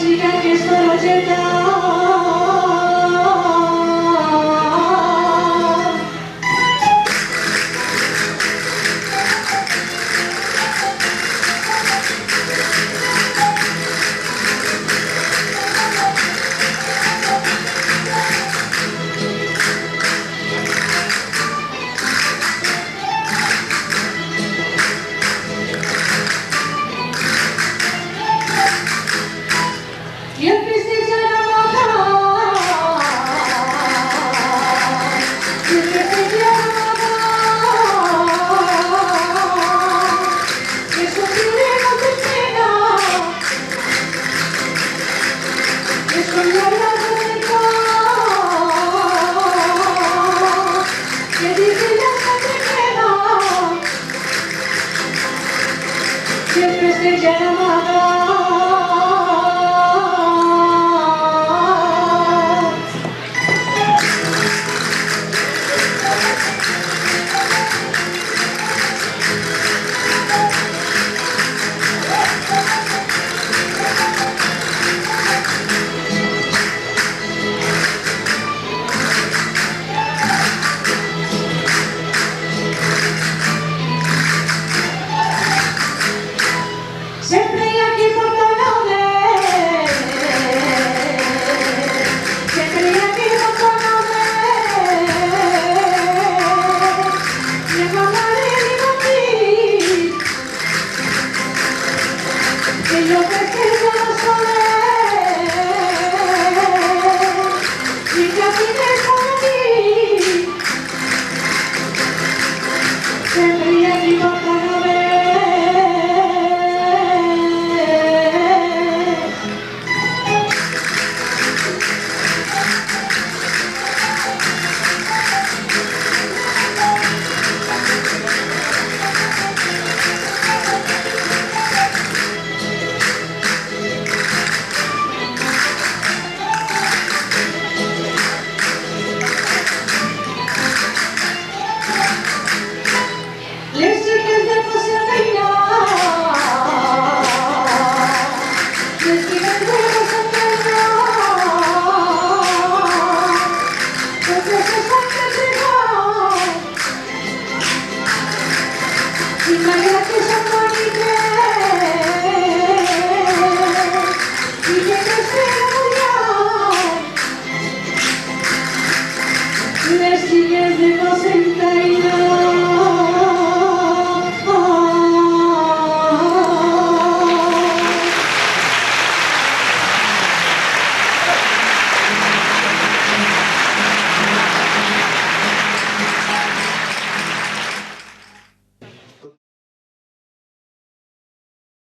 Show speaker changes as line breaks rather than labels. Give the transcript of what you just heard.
chica que solo llega. Y el príncipe se enamora, y el príncipe se enamora, que su sirena se pega, que su llama se que dice ya se queda, siempre se enamora. Siempre aquí por Canales, siempre aquí por Canales, y amaré mi ti, que yo pequeña no soy, y que así me soy, siempre aquí por Canales. Les chicas de Pasadena, les chicas de Pasadena, porque se sacan de y María que se